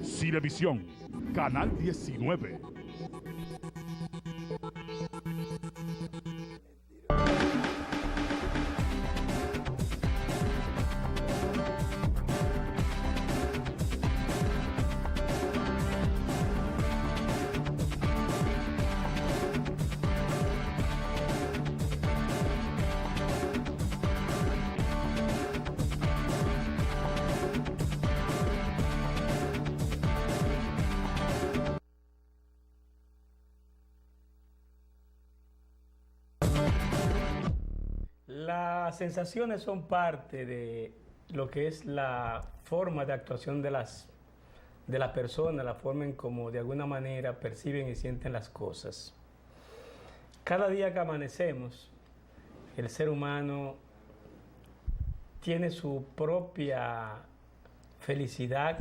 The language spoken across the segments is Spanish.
Cinevisión, Canal 19. Las sensaciones son parte de lo que es la forma de actuación de las personas, la forma en cómo de alguna manera perciben y sienten las cosas. Cada día que amanecemos, el ser humano tiene su propia felicidad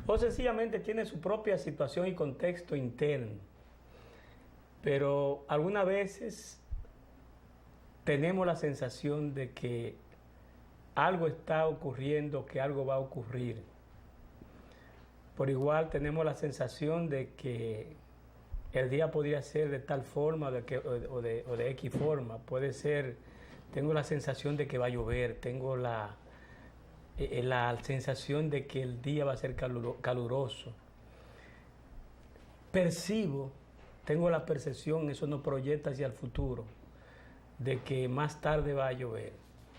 o sencillamente tiene su propia situación y contexto interno. Pero algunas veces tenemos la sensación de que algo está ocurriendo, que algo va a ocurrir. Por igual tenemos la sensación de que el día podría ser de tal forma o de X forma. Puede ser, tengo la sensación de que va a llover, tengo la sensación de que el día va a ser caluroso. Percibo, tengo la percepción, eso nos proyecta hacia el futuro, de que más tarde va a llover.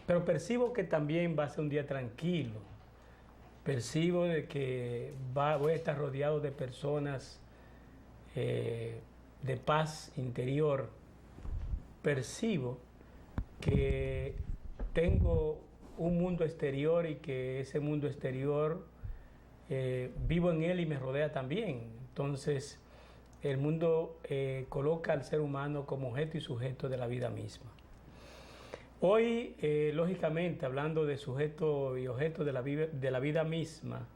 Pero percibo que también va a ser un día tranquilo. Percibo de que voy a estar rodeado de personas de paz interior. Percibo que tengo un mundo exterior y que ese mundo exterior vivo en él y me rodea también. Entonces, el mundo coloca al ser humano como objeto y sujeto de la vida misma. Hoy, lógicamente, hablando de sujeto y objeto de la vida misma,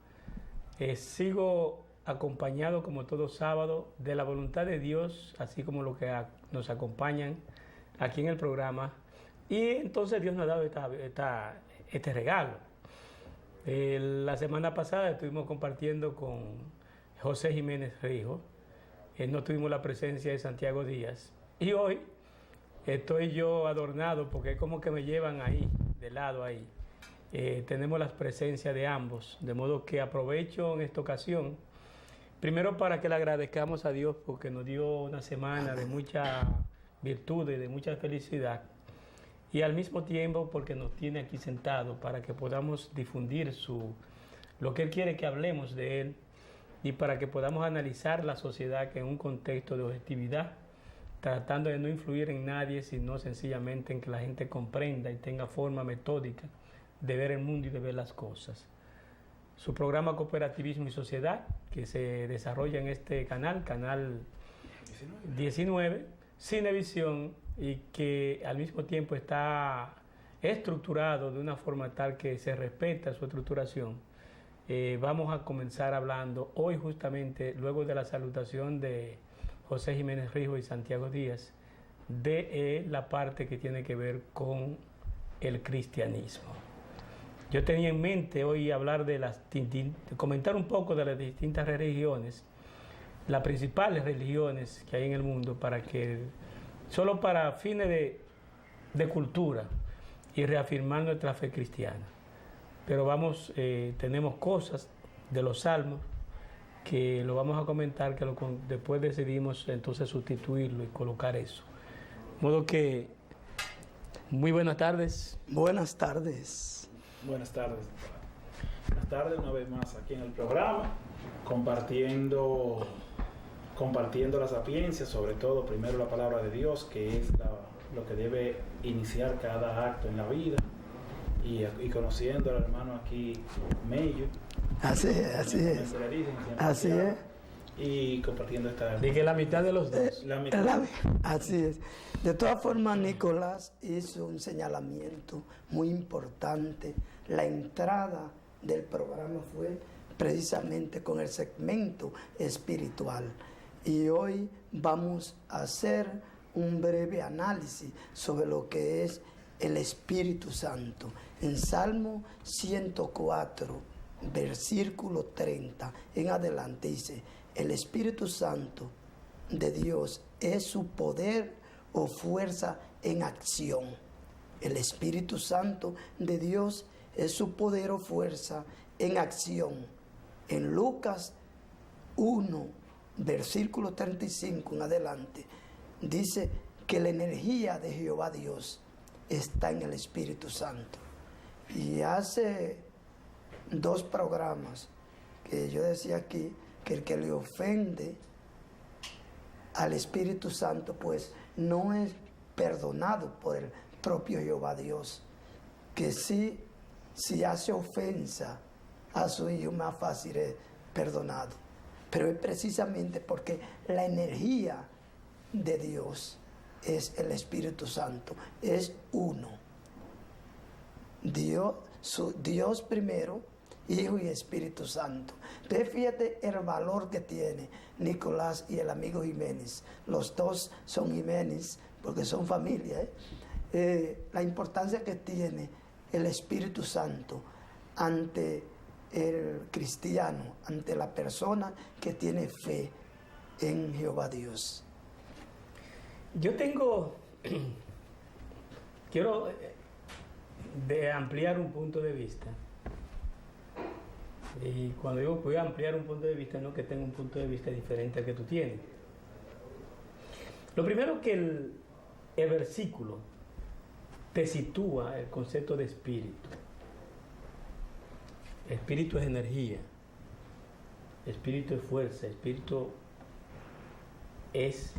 sigo acompañado, como todo sábado, de la voluntad de Dios, así como los que nos acompañan aquí en el programa. Y entonces Dios nos ha dado este regalo. La semana pasada estuvimos compartiendo con José Jiménez Rijo. No tuvimos la presencia de Santiago Díaz. Y hoy estoy yo adornado porque es como que me llevan ahí, de lado ahí. Tenemos la presencia de ambos, de modo que aprovecho en esta ocasión, primero para que le agradezcamos a Dios porque nos dio una semana de mucha virtud y de mucha felicidad, y al mismo tiempo porque nos tiene aquí sentados para que podamos difundir lo que Él quiere que hablemos de Él, y para que podamos analizar la sociedad que en un contexto de objetividad, tratando de no influir en nadie, sino sencillamente en que la gente comprenda y tenga forma metódica de ver el mundo y de ver las cosas. Su programa Cooperativismo y Sociedad, que se desarrolla en este canal 19, Cinevisión, y que al mismo tiempo está estructurado de una forma tal que se respeta su estructuración. Vamos a comenzar hablando hoy, justamente luego de la salutación de José Jiménez Rijo y Santiago Díaz, de la parte que tiene que ver con el cristianismo. Yo tenía en mente hoy hablar comentar un poco de las distintas religiones, las principales religiones que hay en el mundo, solo para fines de cultura y reafirmar nuestra fe cristiana. Pero tenemos cosas de los salmos que lo vamos a comentar, que después decidimos entonces sustituirlo y colocar eso. De modo que, muy buenas tardes. Buenas tardes. Buenas tardes. Buenas tardes una vez más aquí en el programa, compartiendo la sapiencia, sobre todo primero la palabra de Dios, que es lo que debe iniciar cada acto en la vida, y conociendo al hermano aquí, Mello. Así es. Y compartiendo esta... Dije la mitad de los dos. Así es. De todas formas, Nicolás hizo un señalamiento muy importante. La entrada del programa fue precisamente con el segmento espiritual. Y hoy vamos a hacer un breve análisis sobre lo que es el Espíritu Santo. En Salmo 104, versículo 30 en adelante, dice: el Espíritu Santo de Dios es su poder o fuerza en acción. El Espíritu Santo de Dios es su poder o fuerza en acción. En Lucas 1, versículo 35 en adelante, dice que la energía de Jehová Dios está en el Espíritu Santo. Y hace 2 programas que yo decía aquí que el que le ofende al Espíritu Santo pues no es perdonado por el propio Jehová Dios, que si hace ofensa a su hijo, más fácil es perdonado. Pero es precisamente porque la energía de Dios es el Espíritu Santo, es uno. Dios primero, Hijo y Espíritu Santo. Entonces fíjate el valor que tiene Nicolás y el amigo Jiménez. Los dos son Jiménez porque son familia. La importancia que tiene el Espíritu Santo ante el cristiano, ante la persona que tiene fe en Jehová Dios. Yo quiero ampliar un punto de vista. Y cuando digo que voy a ampliar un punto de vista, no que tenga un punto de vista diferente al que tú tienes. Lo primero que el versículo te sitúa el concepto de espíritu. Espíritu es energía, espíritu es fuerza, espíritu es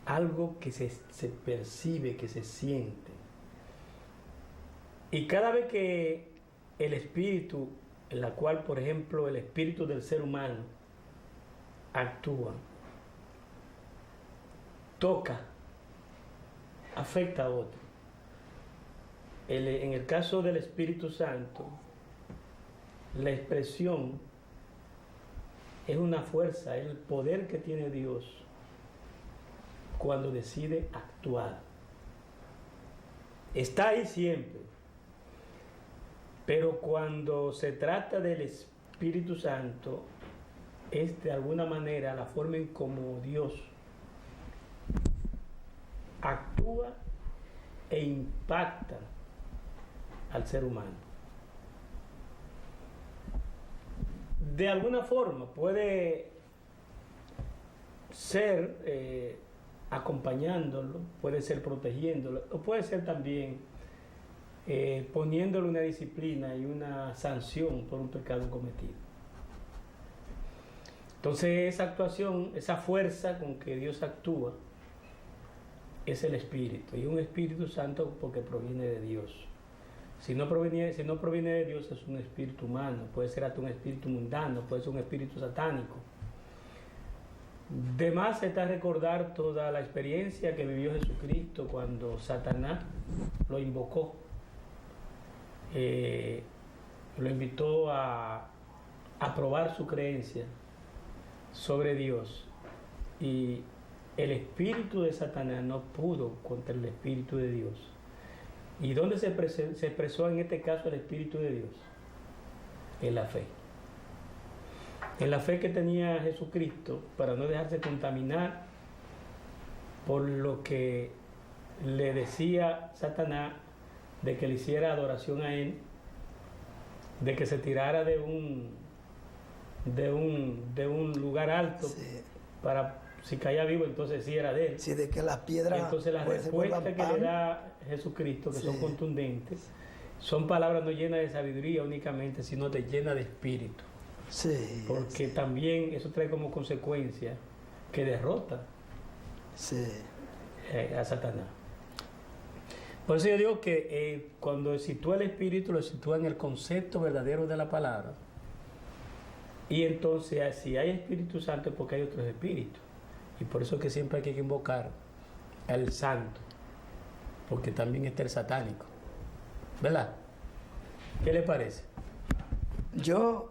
algo que se percibe, que se siente. Y cada vez que el espíritu, en la cual, por ejemplo, el espíritu del ser humano actúa, toca, afecta a otro. En el caso del Espíritu Santo, la expresión es una fuerza, es el poder que tiene Dios cuando decide actuar. Está ahí siempre, pero cuando se trata del Espíritu Santo, es de alguna manera la forma en como Dios actúa e impacta al ser humano. De alguna forma puede ser acompañándolo, puede ser protegiéndolo, o puede ser también poniéndole una disciplina y una sanción por un pecado cometido. Entonces esa actuación, esa fuerza con que Dios actúa, es el Espíritu, y un Espíritu Santo porque proviene de Dios. Si no proviene de Dios, es un espíritu humano, puede ser hasta un espíritu mundano, puede ser un espíritu satánico. De más está recordar toda la experiencia que vivió Jesucristo cuando Satanás lo invocó, lo invitó a probar su creencia sobre Dios, y el espíritu de Satanás no pudo contra el espíritu de Dios. ¿Y dónde se expresó en este caso el espíritu de Dios? En la fe. En la fe que tenía Jesucristo para no dejarse contaminar por lo que le decía Satanás, de que le hiciera adoración a él, de que se tirara de un lugar alto, sí, para si caía vivo entonces sí era de él. Sí, de que las piedras. Y entonces la respuesta que le da Jesucristo, que sí, son contundentes, son palabras no llenas de sabiduría únicamente, sino de llenas de espíritu. Sí, porque sí, también eso trae como consecuencia que derrota, sí, a Satanás. Por eso yo digo que cuando sitúa el espíritu, lo sitúa en el concepto verdadero de la palabra. Y entonces, si hay Espíritu Santo es porque hay otros espíritus. Y por eso es que siempre hay que invocar al santo, porque también está el satánico. ¿Verdad? ¿Qué le parece? Yo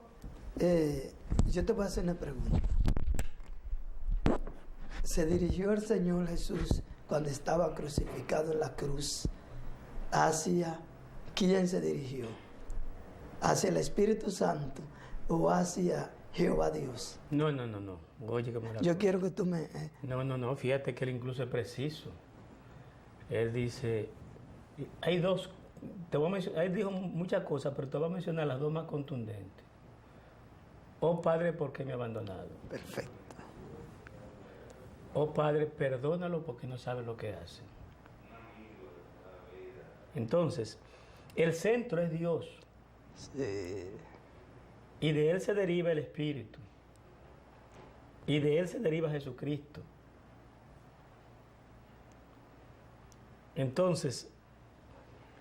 te voy a hacer una pregunta. Se dirigió el Señor Jesús cuando estaba crucificado en la cruz. ¿Hacia quién se dirigió? hacia el Espíritu Santo o hacia Jehová Dios? No. Oye, que me la... Yo quiero que tú me... No, fíjate que él incluso es preciso. Él dice, hay dos, te voy a mencionar, él dijo muchas cosas, pero te voy a mencionar las dos más contundentes. Oh Padre, ¿por qué me ha abandonado? Perfecto. Oh Padre, perdónalo porque no sabe lo que hace. Entonces, el centro es Dios. Sí. Y de Él se deriva el Espíritu. Y de Él se deriva Jesucristo. Entonces,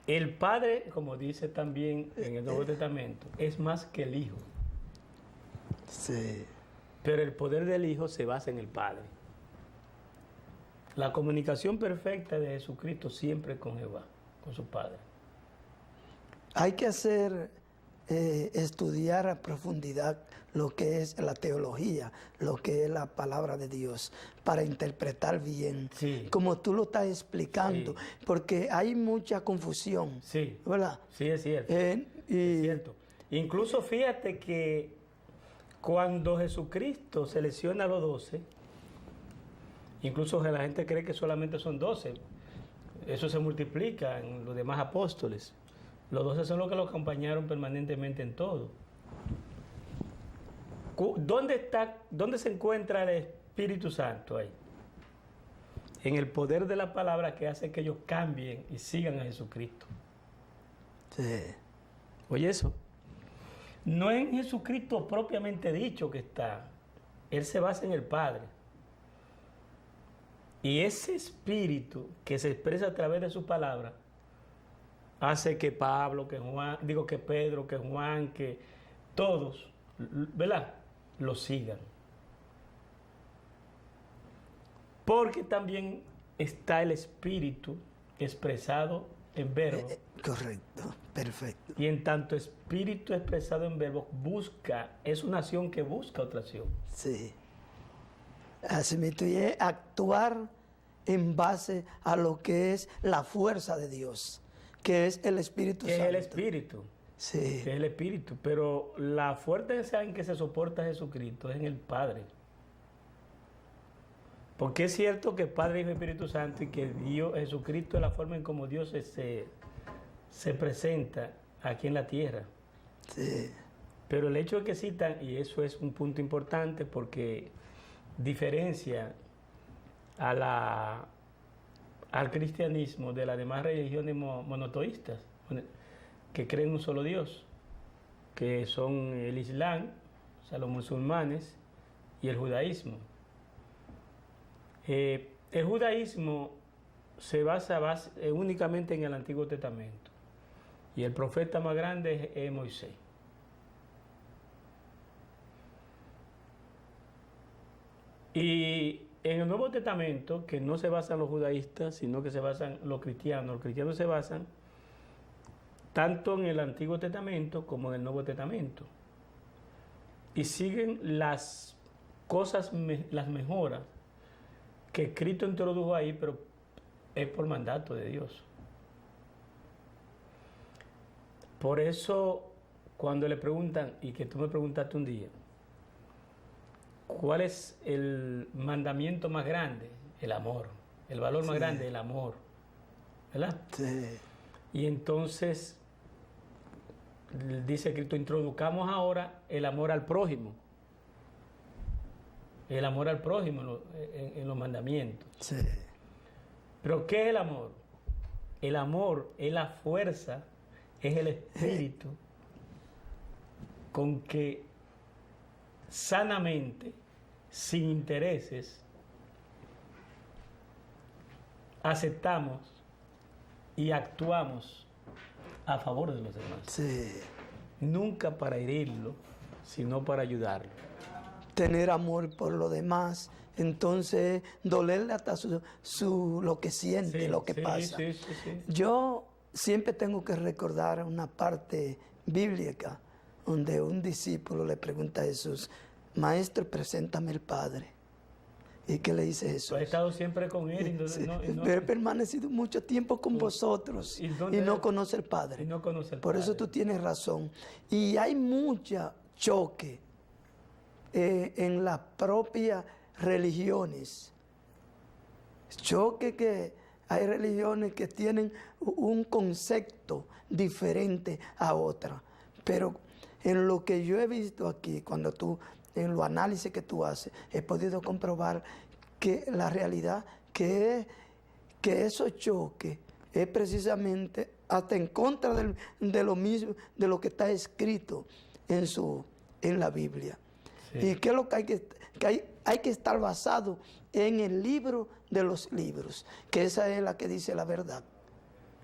el Padre, como dice también en el Nuevo Testamento, es más que el Hijo. Sí. Pero el poder del Hijo se basa en el Padre. La comunicación perfecta de Jesucristo siempre con Jehová, con su Padre. Hay que estudiar a profundidad lo que es la teología, lo que es la palabra de Dios, para interpretar bien, Sí. como tú lo estás explicando, Sí. porque hay mucha confusión, Sí, ¿verdad? sí, es cierto. Es Cierto. Incluso fíjate que cuando Jesucristo selecciona a los 12, incluso la gente cree que solamente son 12. Eso se multiplica en los demás apóstoles. Los 12 son los que lo acompañaron permanentemente en todo. ¿Dónde se encuentra el Espíritu Santo ahí? En el poder de la palabra que hace que ellos cambien y sigan a Jesucristo. Sí. Oye eso. No es en Jesucristo propiamente dicho que está. Él se basa en el Padre. Y ese espíritu que se expresa a través de su palabra hace que Pablo, que Juan, que Pedro, que Juan, que todos, ¿verdad?, lo sigan. Porque también está el espíritu expresado en verbo. Correcto, perfecto. Y en tanto espíritu expresado en verbo es una acción que busca otra acción. Sí. Así mismo, y es actuar en base a lo que es la fuerza de Dios, que es el Espíritu Que Santo. es el espíritu. Sí. Que es el espíritu. Pero la fuerza en que se soporta Jesucristo es en el Padre. Porque es cierto que Padre, Hijo y Espíritu Santo, y que Dios, Jesucristo es la forma en cómo Dios se presenta aquí en la tierra. Sí. Pero el hecho de que citan, y eso es un punto importante porque diferencia al cristianismo de las demás religiones monoteístas que creen en un solo Dios, que son el Islam, o sea, los musulmanes, y el judaísmo. El judaísmo se basa únicamente en el Antiguo Testamento, y el profeta más grande es Moisés. Y en el Nuevo Testamento, que no se basan los judaístas, sino que se basan los cristianos se basan tanto en el Antiguo Testamento como en el Nuevo Testamento. Y siguen las cosas, las mejoras que Cristo introdujo ahí, pero es por mandato de Dios. Por eso, cuando le preguntan, y que tú me preguntaste un día, ¿cuál es el mandamiento más grande? El amor. El valor más grande, el amor. ¿Verdad? Sí. Y entonces, dice Cristo, introduzcamos ahora el amor al prójimo. El amor al prójimo en los mandamientos. Sí. ¿Pero qué es el amor? El amor es la fuerza, es el espíritu con que sanamente, sin intereses, aceptamos y actuamos a favor de los demás. Sí. Nunca para herirlo, sino para ayudarlo. Tener amor por lo demás, entonces dolerle hasta lo que siente, lo que pasa. Sí. Yo siempre tengo que recordar una parte bíblica donde un discípulo le pregunta a Jesús, Maestro, preséntame el Padre. ¿Y qué le dice Jesús? Tú has estado siempre con Él. Pero he permanecido mucho tiempo con vosotros y no conoce el Padre. Y no conoce el Por Padre. eso tú tienes razón. Y hay mucha choque en las propias religiones. Choque que hay religiones que tienen un concepto diferente a otras. Pero en lo que yo he visto aquí, en los análisis que tú haces, he podido comprobar que la realidad que esos choques es precisamente hasta en contra de lo mismo, de lo que está escrito en la Biblia. Sí. Y que es lo que hay que estar basado en el libro de los libros, que esa es la que dice la verdad.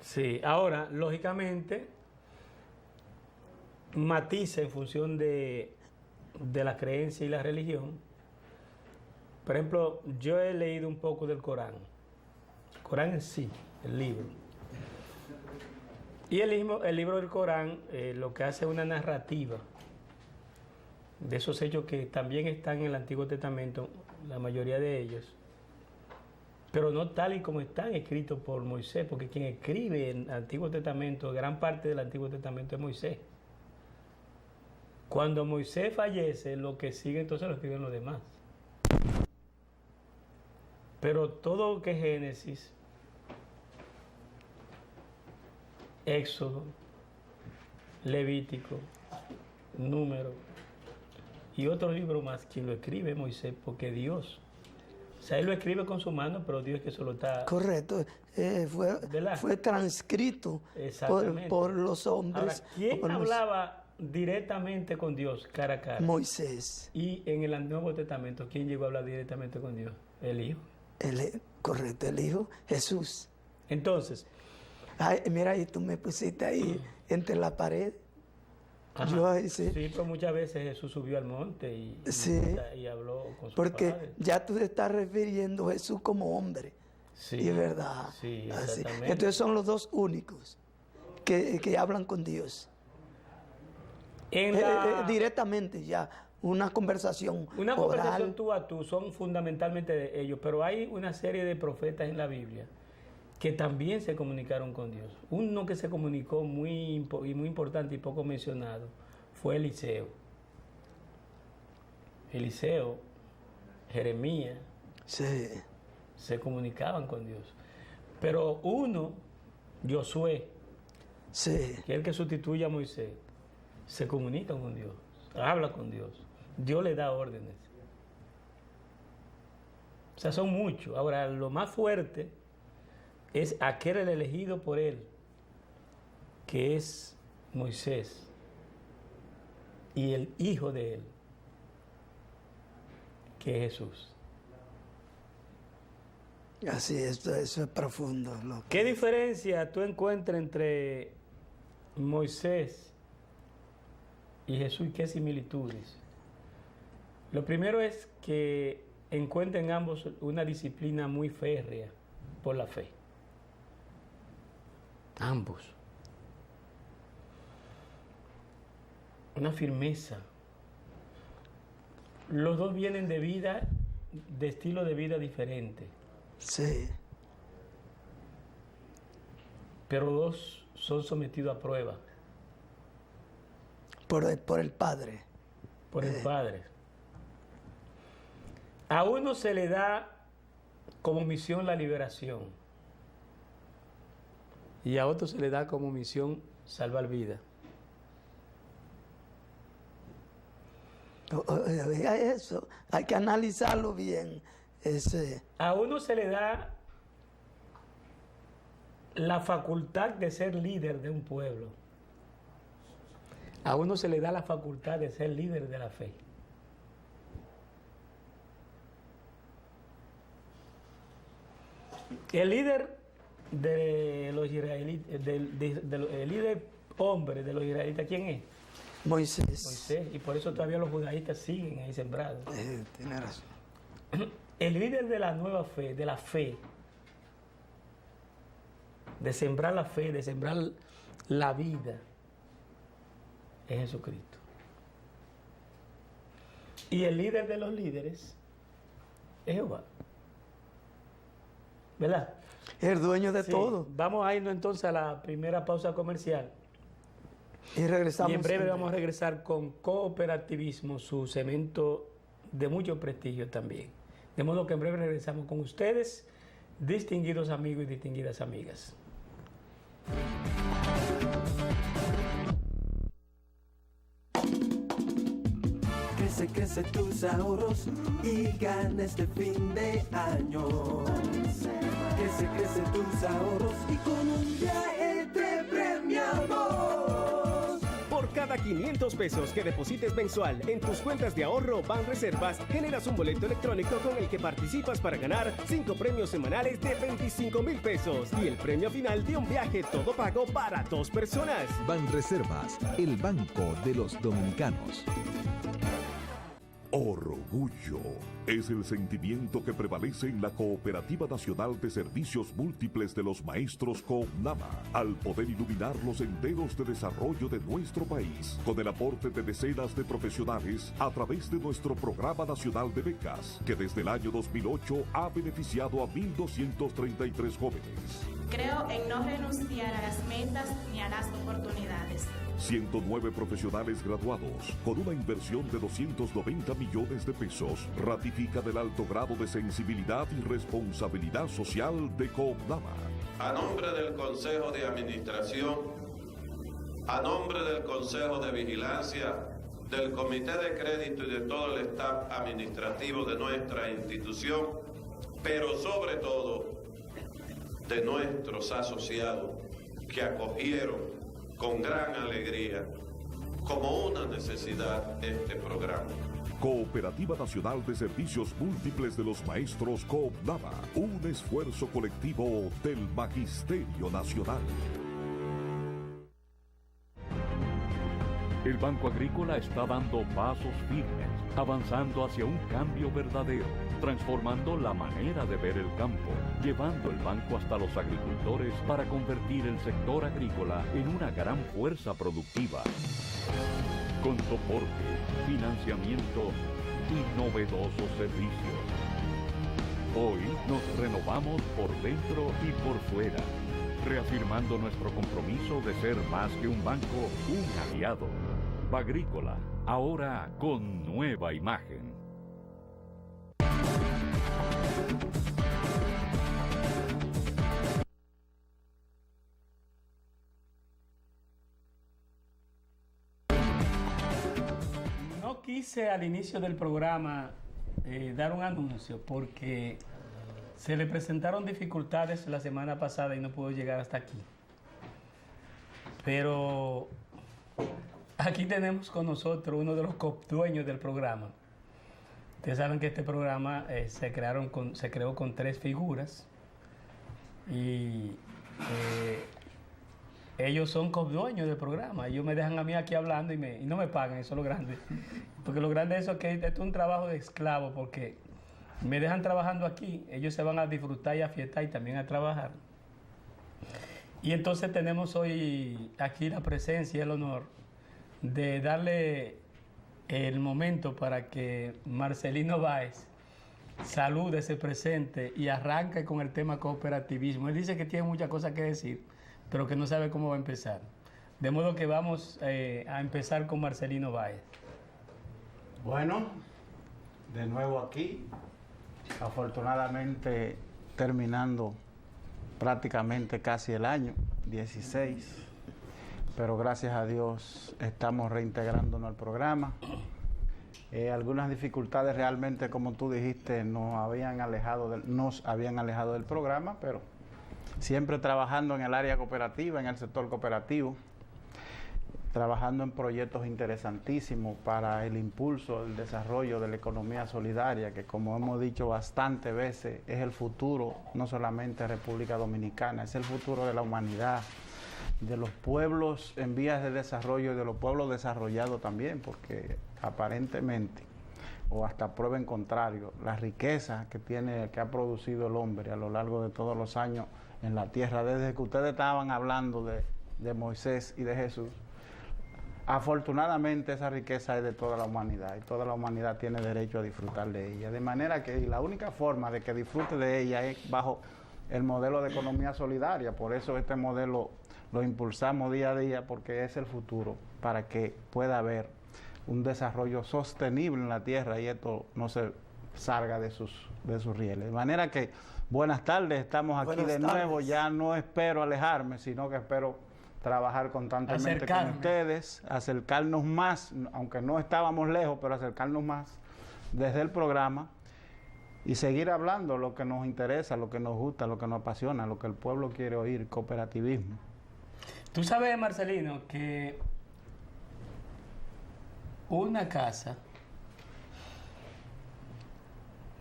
Sí, ahora, lógicamente, matiza en función de la creencia y la religión. Por ejemplo, yo he leído un poco del Corán. El Corán en sí, el libro. Y el libro del Corán lo que hace es una narrativa de esos hechos que también están en el Antiguo Testamento, la mayoría de ellos, pero no tal y como están escritos por Moisés, porque quien escribe el Antiguo Testamento, gran parte del Antiguo Testamento es Moisés. Cuando Moisés fallece, lo que sigue entonces lo escriben los demás. Pero todo lo que es Génesis, Éxodo, Levítico, Número y otro libro más, quien lo escribe es Moisés, porque Dios, o sea, él lo escribe con su mano, pero Dios es que solo está... Correcto, fue transcrito por los hombres. Ahora, ¿quién hablaba directamente con Dios, cara a cara? Moisés. Y en el Nuevo Testamento, ¿quién llegó a hablar directamente con Dios? El Hijo. Correcto, el Hijo, Jesús. Entonces... Ay, mira, ahí tú me pusiste ahí entre la pared. Sí, pero muchas veces Jesús subió al monte y habló con su porque Padre. ya tú te estás refiriendo a Jesús como hombre. Sí, y es verdad. Sí, así. exactamente. Entonces son los dos únicos que hablan con Dios. Directamente ya, una conversación Una oral. conversación tú a tú, son fundamentalmente de ellos, pero hay una serie de profetas en la Biblia que también se comunicaron con Dios. Uno que se comunicó muy importante y poco mencionado fue Eliseo. Eliseo, Jeremías, sí, se comunicaban con Dios. Pero uno, Josué, sí, que es el que sustituye a Moisés, se comunica con Dios, habla con Dios. Dios le da órdenes. O sea, son muchos. Ahora, lo más fuerte es aquel el elegido por él, que es Moisés, y el hijo de él, que es Jesús. Así es, eso es profundo. ¿Qué diferencia tú encuentras entre Moisés y Jesús? ¿Qué similitudes? Lo primero es que encuentran ambos una disciplina muy férrea por la fe. Ambos. Una firmeza. Los dos vienen de estilo de vida diferente. Sí. Pero dos son sometidos a prueba. Por el Padre. Por el Padre. A uno se le da como misión la liberación. Y a otro se le da como misión salvar vidas. Oiga eso, hay que analizarlo bien. A uno se le da la facultad de ser líder de un pueblo. A uno se le da la facultad de ser líder de la fe. El líder de los israelitas, el líder hombre de los israelitas, ¿quién es? Moisés. Moisés, y por eso todavía los judaístas siguen ahí sembrados. Tiene razón. El líder de la nueva fe, de la fe, de sembrar la fe, de sembrar la vida, es Jesucristo. Y el líder de los líderes es Jehová. ¿verdad? El dueño de Sí. todo. Vamos a irnos entonces a la primera pausa comercial. Y regresamos. Y en breve vamos a regresar con Cooperativismo, su cemento de mucho prestigio también. De modo que en breve regresamos con ustedes, distinguidos amigos y distinguidas amigas. Crece tus ahorros y gana este fin de año. Crece tus ahorros y con un viaje te premiamos. Por cada 500 pesos que deposites mensual en tus cuentas de ahorro Banreservas, generas un boleto electrónico con el que participas para ganar 5 premios semanales de 25,000 pesos y el premio final de un viaje todo pago para 2 personas. Banreservas, el banco de los dominicanos. Orgullo es el sentimiento que prevalece en la Cooperativa Nacional de Servicios Múltiples de los Maestros COOPNAMA, al poder iluminar los senderos de desarrollo de nuestro país, con el aporte de decenas de profesionales a través de nuestro Programa Nacional de Becas, que desde el año 2008 ha beneficiado a 1.233 jóvenes. Creo en no renunciar a las metas ni a las oportunidades. 109 profesionales graduados, con una inversión de 290 millones de pesos, ratifican el alto grado de sensibilidad y responsabilidad social de COOPNAMA. A nombre del Consejo de Administración, a nombre del Consejo de Vigilancia, del Comité de Crédito y de todo el staff administrativo de nuestra institución, pero sobre todo de nuestros asociados que acogieron con gran alegría, como una necesidad, este programa. Cooperativa Nacional de Servicios Múltiples de los Maestros COOPNAMA, un esfuerzo colectivo del Magisterio Nacional. El Banco Agrícola está dando pasos firmes, avanzando hacia un cambio verdadero, transformando la manera de ver el campo, llevando el banco hasta los agricultores para convertir el sector agrícola en una gran fuerza productiva. Con soporte, financiamiento y novedosos servicios. Hoy nos renovamos por dentro y por fuera, reafirmando nuestro compromiso de ser más que un banco, un aliado. Bagrícola, ahora con nueva imagen. No quise al inicio del programa dar un anuncio porque se le presentaron dificultades la semana pasada y no pudo llegar hasta aquí. Pero aquí tenemos con nosotros uno de los dueños del programa. Ustedes saben que este programa se creó con 3 figuras y ellos son co-dueños del programa. Ellos me dejan a mí aquí hablando y no me pagan, eso es lo grande. Porque lo grande es eso, que esto es un trabajo de esclavo, porque me dejan trabajando aquí, ellos se van a disfrutar y a fiestar y también a trabajar. Y entonces tenemos hoy aquí la presencia y el honor de darle el momento para que Marcelino Báez salude, se presente y arranque con el tema cooperativismo. Él dice que tiene muchas cosas que decir, pero que no sabe cómo va a empezar. De modo que vamos a empezar con Marcelino Báez. Bueno, de nuevo aquí, afortunadamente terminando prácticamente casi el año, 16, pero gracias a Dios estamos reintegrándonos al programa. Algunas dificultades realmente, como tú dijiste, nos habían alejado del programa, pero siempre trabajando en el área cooperativa, en el sector cooperativo, trabajando en proyectos interesantísimos para el impulso, el desarrollo de la economía solidaria, que como hemos dicho bastantes veces, es el futuro, no solamente de República Dominicana, es el futuro de la humanidad, de los pueblos en vías de desarrollo y de los pueblos desarrollados también, porque aparentemente, o hasta prueba en contrario, la riqueza que ha producido el hombre a lo largo de todos los años en la tierra, desde que ustedes estaban hablando de Moisés y de Jesús, afortunadamente esa riqueza es de toda la humanidad y toda la humanidad tiene derecho a disfrutar de ella. De manera que la única forma de que disfrute de ella es bajo el modelo de economía solidaria. Por eso este modelo lo impulsamos día a día, porque es el futuro para que pueda haber un desarrollo sostenible en la tierra y esto no se salga de sus rieles. De manera que, buenas tardes, estamos aquí de nuevo. Ya no espero alejarme, sino que espero trabajar constantemente con ustedes, acercarnos más, aunque no estábamos lejos, pero acercarnos más desde el programa y seguir hablando lo que nos interesa, lo que nos gusta, lo que nos apasiona, lo que el pueblo quiere oír, cooperativismo. Tú sabes, Marcelino, que una casa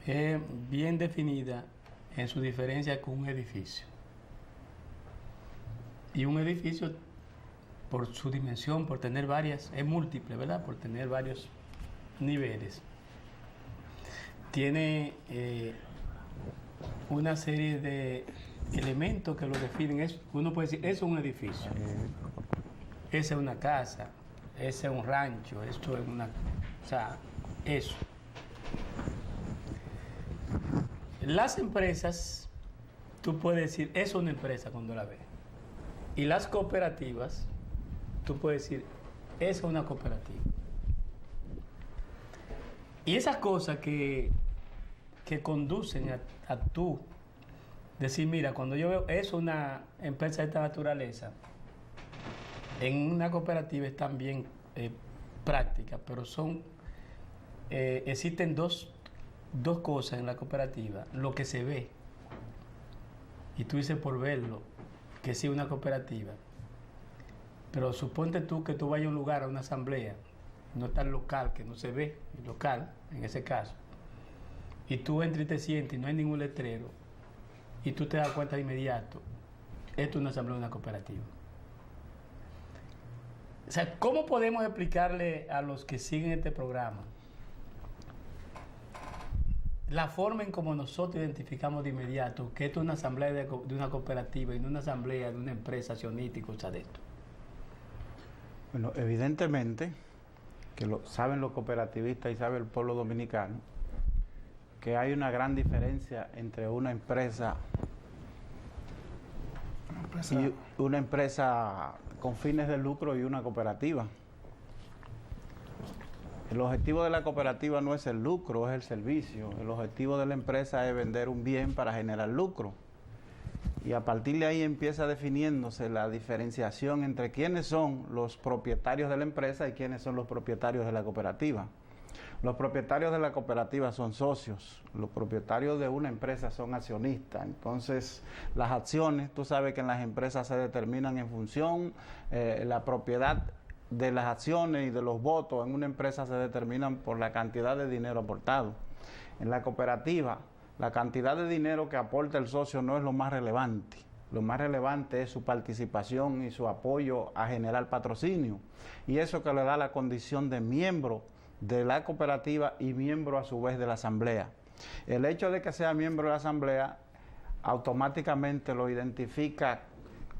es bien definida en su diferencia con un edificio. Y un edificio, por su dimensión, por tener varias, es múltiple, ¿verdad? Por tener varios niveles. Tiene una serie de elementos que lo definen. Uno puede decir, eso es un edificio, esa es una casa, ese es un rancho, esto es una... O sea, eso. Las empresas, tú puedes decir, eso es una empresa cuando la ves. Y las cooperativas, tú puedes decir, eso es una cooperativa. Y esas cosas que conducen a tú decir, mira, cuando yo veo eso, una empresa de esta naturaleza, en una cooperativa están bien prácticas, pero existen dos cosas en la cooperativa. Lo que se ve, y tú dices por verlo, que sí una cooperativa, pero suponte tú que tú vayas a un lugar, a una asamblea, no tan local, que no se ve, local, en ese caso, y tú entras y te sientes y no hay ningún letrero, y tú te das cuenta de inmediato, esto es una asamblea de una cooperativa. O sea, ¿cómo podemos explicarle a los que siguen este programa la forma en cómo nosotros identificamos de inmediato que esto es una asamblea de una cooperativa y no una asamblea de una empresa accionista y cosas de esto? Bueno, evidentemente, que saben los cooperativistas y sabe el pueblo dominicano, que hay una gran diferencia entre una empresa con fines de lucro y una cooperativa. El objetivo de la cooperativa no es el lucro, es el servicio. El objetivo de la empresa es vender un bien para generar lucro. Y a partir de ahí empieza definiéndose la diferenciación entre quiénes son los propietarios de la empresa y quiénes son los propietarios de la cooperativa. Los propietarios de la cooperativa son socios, los propietarios de una empresa son accionistas. Entonces, las acciones, tú sabes que en las empresas se determinan en función, la propiedad de las acciones y de los votos en una empresa se determinan por la cantidad de dinero aportado. En la cooperativa, la cantidad de dinero que aporta el socio no es lo más relevante. Lo más relevante es su participación y su apoyo a generar patrocinio. Y eso que le da la condición de miembro de la cooperativa y miembro a su vez de la asamblea. El hecho de que sea miembro de la asamblea automáticamente lo identifica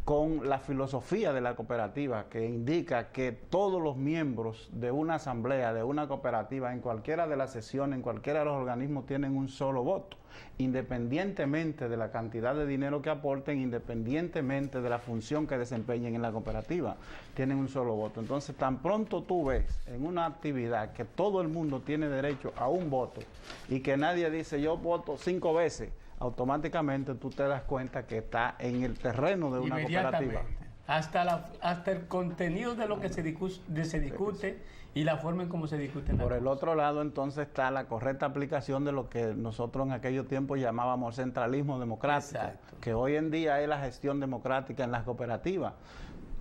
con la filosofía de la cooperativa, que indica que todos los miembros de una asamblea, de una cooperativa, en cualquiera de las sesiones, en cualquiera de los organismos, tienen un solo voto, independientemente de la cantidad de dinero que aporten, independientemente de la función que desempeñen en la cooperativa, tienen un solo voto. Entonces, tan pronto tú ves en una actividad que todo el mundo tiene derecho a un voto y que nadie dice yo voto 5 veces, automáticamente tú te das cuenta que está en el terreno de una cooperativa. Hasta el contenido de lo que se discute y la forma en cómo se discute. Por el otro lado, entonces, está la correcta aplicación de lo que nosotros en aquellos tiempos llamábamos centralismo democrático. Exacto. Que hoy en día es la gestión democrática en las cooperativas.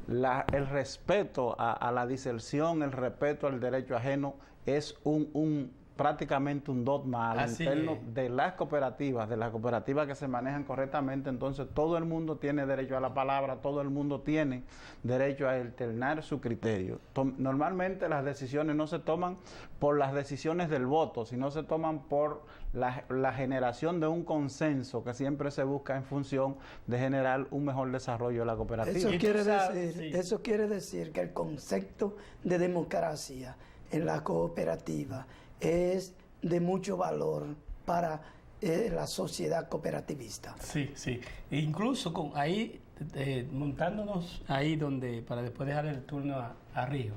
El respeto a la diserción, el respeto al derecho ajeno es prácticamente un dogma al interno de las cooperativas que se manejan correctamente. Entonces todo el mundo tiene derecho a la palabra, todo el mundo tiene derecho a alternar su criterio. Normalmente las decisiones no se toman por las decisiones del voto, sino se toman por la generación de un consenso que siempre se busca en función de generar un mejor desarrollo de la cooperativa. Eso quiere decir que el concepto de democracia en la cooperativa es de mucho valor para es la sociedad cooperativista. Sí, sí. E incluso con ahí, montándonos ahí donde, para después dejar el turno a Río,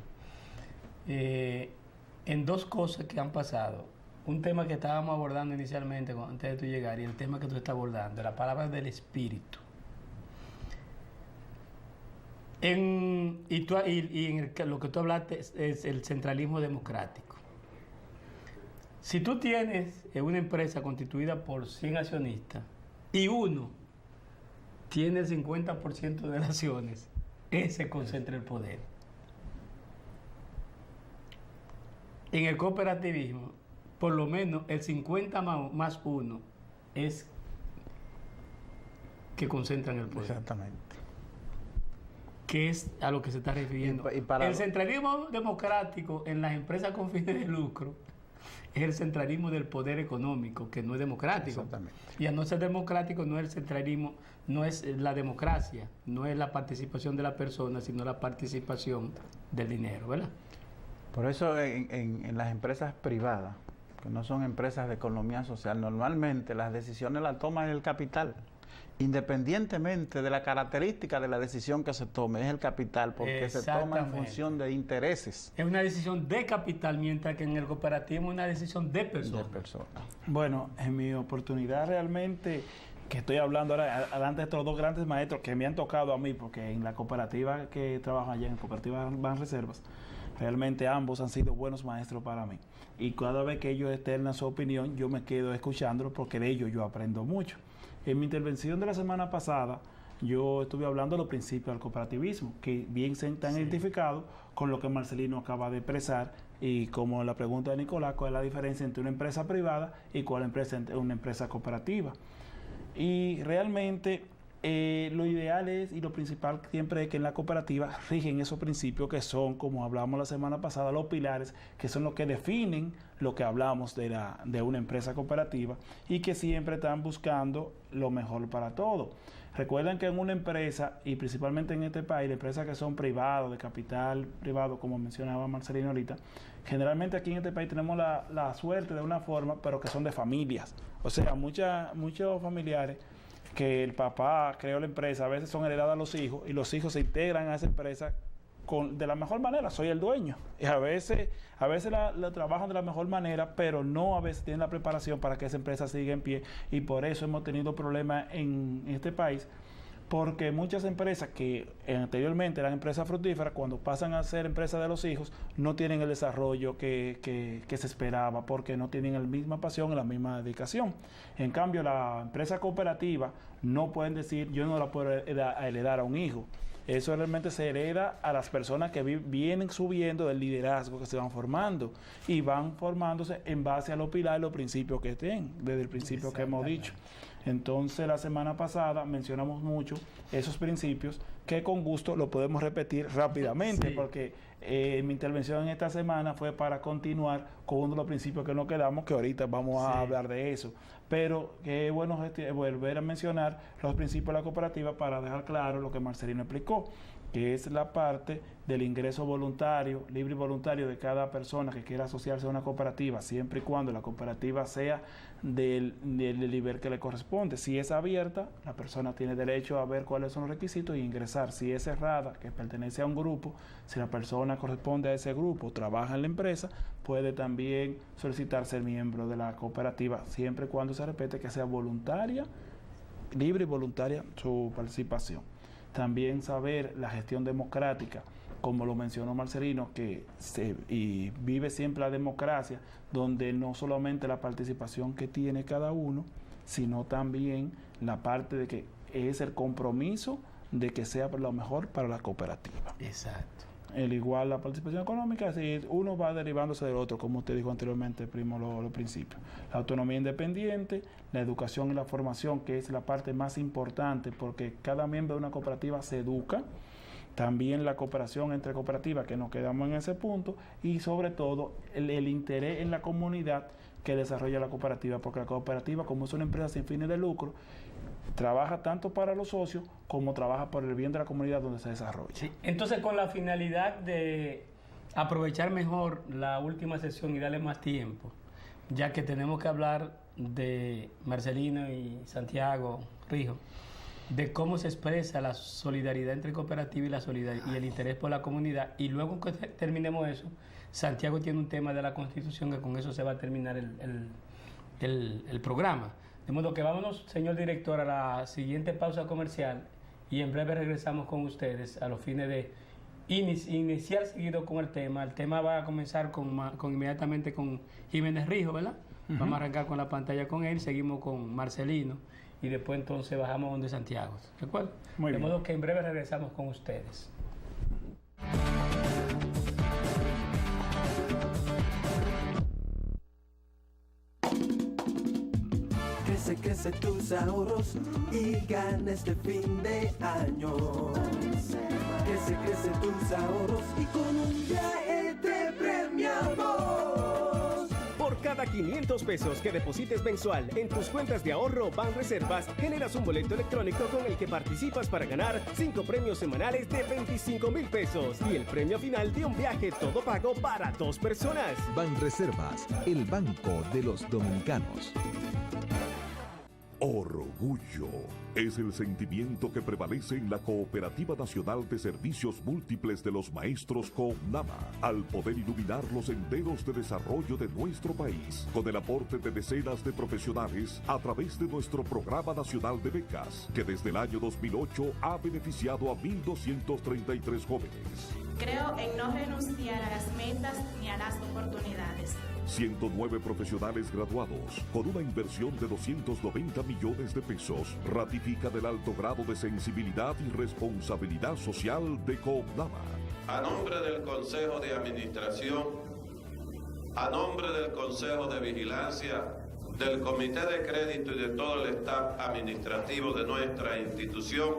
en dos cosas que han pasado. Un tema que estábamos abordando inicialmente antes de tú llegar y el tema que tú estás abordando, la palabra del espíritu. Lo que tú hablaste es el centralismo democrático. Si tú tienes una empresa constituida por 100 accionistas y uno tiene el 50% de las acciones, ese concentra el poder. En el cooperativismo, por lo menos el 50 más uno es que concentran el poder. Exactamente. Que es a lo que se está refiriendo. El centralismo democrático en las empresas con fines de lucro es el centralismo del poder económico, que no es democrático. Exactamente. Y al no ser democrático no es el centralismo, no es la democracia, no es la participación de la persona, sino la participación del dinero, ¿verdad? Por eso en las empresas privadas, que no son empresas de economía social, normalmente las decisiones las toma el capital. Independientemente de la característica de la decisión que se tome, es el capital, porque se toma en función de intereses. Es una decisión de capital, mientras que en el cooperativismo es una decisión de personas. Bueno, en mi oportunidad realmente, que estoy hablando ahora, delante de estos dos grandes maestros que me han tocado a mí, porque en la cooperativa que trabajo allá, en la cooperativa Banreservas, realmente ambos han sido buenos maestros para mí. Y cada vez que ellos externan su opinión, yo me quedo escuchándolo porque de ellos yo aprendo mucho. En mi intervención de la semana pasada, yo estuve hablando de los principios del cooperativismo, que bien se están identificados con lo que Marcelino acaba de expresar, y como la pregunta de Nicolás, cuál es la diferencia entre una empresa privada y cuál es una empresa cooperativa. Y realmente lo ideal es, y lo principal siempre es que en la cooperativa rigen esos principios que son, como hablamos la semana pasada, los pilares, que son los que definen lo que hablamos de una empresa cooperativa y que siempre están buscando lo mejor para todo. Recuerden que en una empresa, y principalmente en este país, las empresas que son privadas, de capital privado, como mencionaba Marcelino ahorita, generalmente aquí en este país tenemos la suerte de una forma, pero que son de familias. O sea, muchos familiares que el papá creó la empresa, a veces son heredadas a los hijos, y los hijos se integran a esa empresa de la mejor manera, soy el dueño. Y a veces la trabajan de la mejor manera, pero no a veces tienen la preparación para que esa empresa siga en pie, y por eso hemos tenido problemas en este país, porque muchas empresas que anteriormente eran empresas fructíferas, cuando pasan a ser empresas de los hijos, no tienen el desarrollo que se esperaba, porque no tienen la misma pasión y la misma dedicación. En cambio, la empresa cooperativa no pueden decir, yo no la puedo heredar a un hijo. Eso realmente se hereda a las personas que vienen subiendo del liderazgo, que se van formando, y van formándose en base a los pilares, los principios que estén, desde el principio que hemos dicho. Entonces, la semana pasada mencionamos mucho esos principios, que con gusto lo podemos repetir rápidamente, porque mi intervención en esta semana fue para continuar con uno de los principios que nos quedamos, que ahorita vamos a hablar de eso. Pero es bueno volver a mencionar los principios de la cooperativa para dejar claro lo que Marcelino explicó, que es la parte del ingreso voluntario, libre y voluntario de cada persona que quiera asociarse a una cooperativa, siempre y cuando la cooperativa sea del nivel que le corresponde. Si es abierta, la persona tiene derecho a ver cuáles son los requisitos y ingresar. Si es cerrada, que pertenece a un grupo, si la persona corresponde a ese grupo, trabaja en la empresa, puede también solicitar ser miembro de la cooperativa, siempre y cuando se respete que sea voluntaria, libre y voluntaria su participación. También saber la gestión democrática, como lo mencionó Marcelino, que vive siempre la democracia, donde no solamente la participación que tiene cada uno, sino también la parte de que es el compromiso de que sea lo mejor para la cooperativa. Exacto. El igual la participación económica, es decir, uno va derivándose del otro, como usted dijo anteriormente, primo, los principios. La autonomía independiente, la educación y la formación, que es la parte más importante, porque cada miembro de una cooperativa se educa. También la cooperación entre cooperativas, que nos quedamos en ese punto, y sobre todo el interés en la comunidad que desarrolla la cooperativa, porque la cooperativa, como es una empresa sin fines de lucro, trabaja tanto para los socios como trabaja por el bien de la comunidad donde se desarrolla. Sí. Entonces, con la finalidad de aprovechar mejor la última sesión y darle más tiempo, ya que tenemos que hablar de Marcelino y Santiago Rijo, de cómo se expresa la solidaridad entre cooperativa y el interés por la comunidad. Y luego que terminemos eso, Santiago tiene un tema de la Constitución, que con eso se va a terminar el programa. De modo que vámonos, señor director, a la siguiente pausa comercial y en breve regresamos con ustedes a los fines de iniciar seguido con el tema. El tema va a comenzar inmediatamente con Jiménez Rijo, ¿verdad? Vamos a arrancar con la pantalla con él, seguimos con Marcelino y después entonces bajamos donde Santiago. ¿De acuerdo? Muy bien. De modo que en breve regresamos con ustedes. Crece tus ahorros y gana este fin de año. Crece tus ahorros y con un viaje te premiamos. Por cada 500 pesos que deposites mensual en tus cuentas de ahorro Banreservas, generas un boleto electrónico con el que participas para ganar 5 premios semanales de 25,000 pesos y el premio final de un viaje todo pago para 2 personas. Banreservas, el banco de los dominicanos. Orgullo es el sentimiento que prevalece en la Cooperativa Nacional de Servicios Múltiples de los Maestros CONAMA, al poder iluminar los senderos de desarrollo de nuestro país, con el aporte de decenas de profesionales a través de nuestro Programa Nacional de Becas, que desde el año 2008 ha beneficiado a 1.233 jóvenes. Creo en no renunciar a las metas ni a las oportunidades. 109 profesionales graduados, con una inversión de 290 millones de pesos, ratifican el alto grado de sensibilidad y responsabilidad social de CONAMA. A nombre del Consejo de Administración, a nombre del Consejo de Vigilancia, del Comité de Crédito y de todo el staff administrativo de nuestra institución,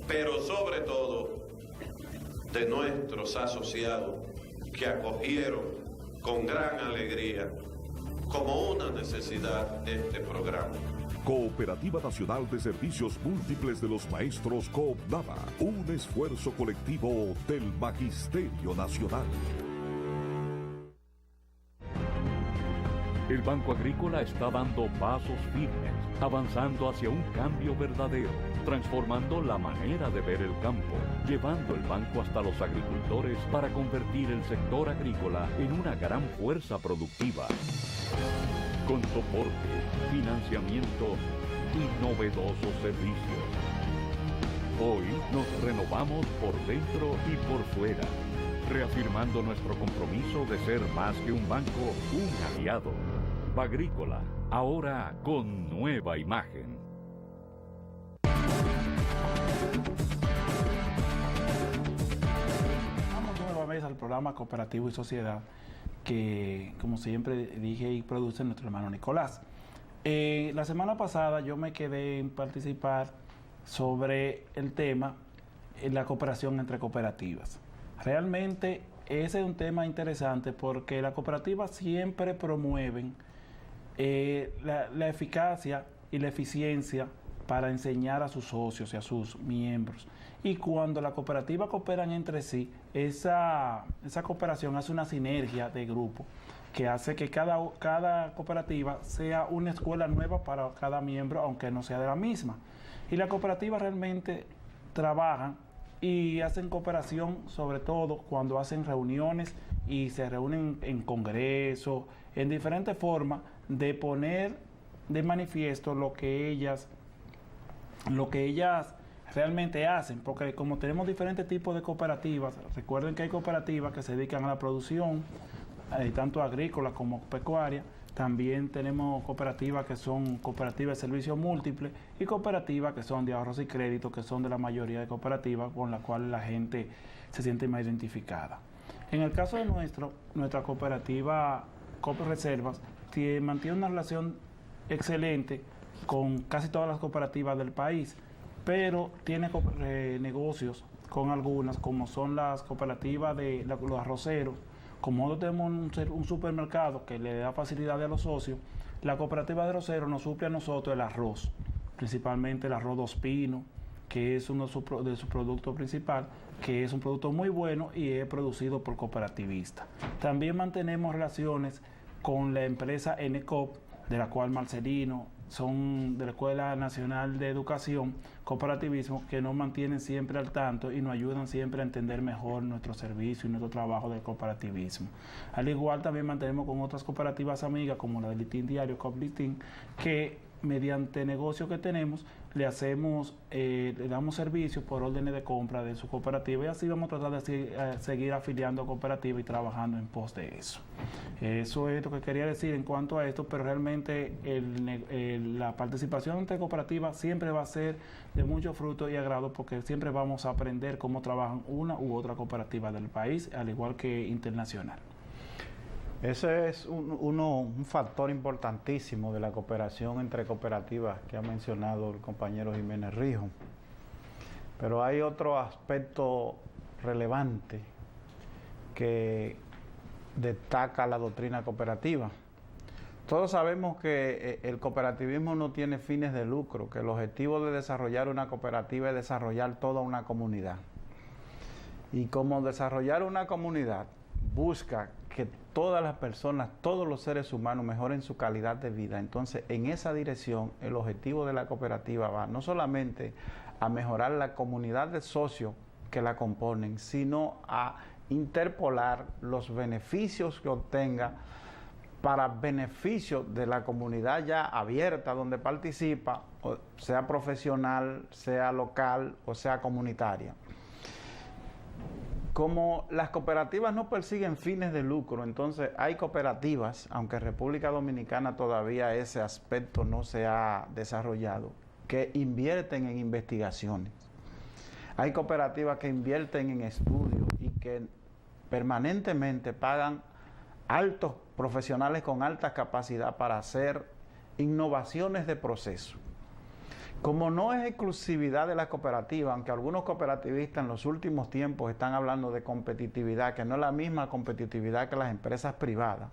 pero sobre todo de nuestros asociados que acogieron con gran alegría, como una necesidad, este programa. Cooperativa Nacional de Servicios Múltiples de los Maestros CONAMA, un esfuerzo colectivo del Magisterio Nacional. El Banco Agrícola está dando pasos firmes, avanzando hacia un cambio verdadero, transformando la manera de ver el campo, llevando el banco hasta los agricultores para convertir el sector agrícola en una gran fuerza productiva. Con soporte, financiamiento y novedosos servicios. Hoy nos renovamos por dentro y por fuera, reafirmando nuestro compromiso de ser más que un banco, un aliado. Bagrícola, ahora con nueva imagen. Vamos nueva vez al programa Cooperativo y Sociedad, que como siempre dije y produce nuestro hermano Nicolás. La semana pasada yo me quedé en participar sobre el tema en la cooperación entre cooperativas. Realmente ese es un tema interesante porque las cooperativas siempre promueven la eficacia y la eficiencia para enseñar a sus socios y a sus miembros. Y cuando las cooperativas cooperan entre sí, esa cooperación hace una sinergia de grupo que hace que cada cooperativa sea una escuela nueva para cada miembro, aunque no sea de la misma. Y las cooperativas realmente trabajan y hacen cooperación, sobre todo cuando hacen reuniones y se reúnen en congresos, en diferentes formas de poner de manifiesto lo que ellas realmente hacen, porque como tenemos diferentes tipos de cooperativas, recuerden que hay cooperativas que se dedican a la producción, tanto agrícola como pecuaria. También tenemos cooperativas que son cooperativas de servicios múltiples y cooperativas que son de ahorros y créditos, que son de la mayoría de cooperativas con las cuales la gente se siente más identificada. En el caso de nuestra cooperativa Copreservas mantiene una relación excelente con casi todas las cooperativas del país, pero tiene negocios con algunas, como son las cooperativas de los arroceros. Como nosotros tenemos un supermercado que le da facilidad a los socios, la cooperativa de arroceros nos suple a nosotros el arroz, principalmente el arroz Dos Pinos, que es uno de sus productos principales, que es un producto muy bueno y es producido por cooperativistas. También mantenemos relaciones con la empresa NCOP, de la cual Marcelino, son de la Escuela Nacional de Educación, Cooperativismo, que nos mantienen siempre al tanto y nos ayudan siempre a entender mejor nuestro servicio y nuestro trabajo de cooperativismo. Al igual también mantenemos con otras cooperativas amigas como la del Listín Diario, COP-Listín, que mediante negocios que tenemos le damos servicios por órdenes de compra de su cooperativa, y así vamos a tratar de seguir afiliando a cooperativas y trabajando en pos de eso. Eso es lo que quería decir en cuanto a esto, pero realmente la participación entre cooperativas siempre va a ser de mucho fruto y agrado, porque siempre vamos a aprender cómo trabajan una u otra cooperativa del país, al igual que internacional. Ese es un factor importantísimo de la cooperación entre cooperativas que ha mencionado el compañero Jiménez Rijo. Pero hay otro aspecto relevante que destaca la doctrina cooperativa. Todos sabemos que el cooperativismo no tiene fines de lucro, que el objetivo de desarrollar una cooperativa es desarrollar toda una comunidad. Y como desarrollar una comunidad busca que todas las personas, todos los seres humanos mejoren su calidad de vida. Entonces, en esa dirección, el objetivo de la cooperativa va no solamente a mejorar la comunidad de socios que la componen, sino a interpolar los beneficios que obtenga para beneficio de la comunidad ya abierta donde participa, sea profesional, sea local o sea comunitaria. Como las cooperativas no persiguen fines de lucro, entonces hay cooperativas, aunque en República Dominicana todavía ese aspecto no se ha desarrollado, que invierten en investigaciones. Hay cooperativas que invierten en estudios y que permanentemente pagan altos profesionales con alta capacidad para hacer innovaciones de proceso. Como no es exclusividad de la cooperativa, aunque algunos cooperativistas en los últimos tiempos están hablando de competitividad, que no es la misma competitividad que las empresas privadas.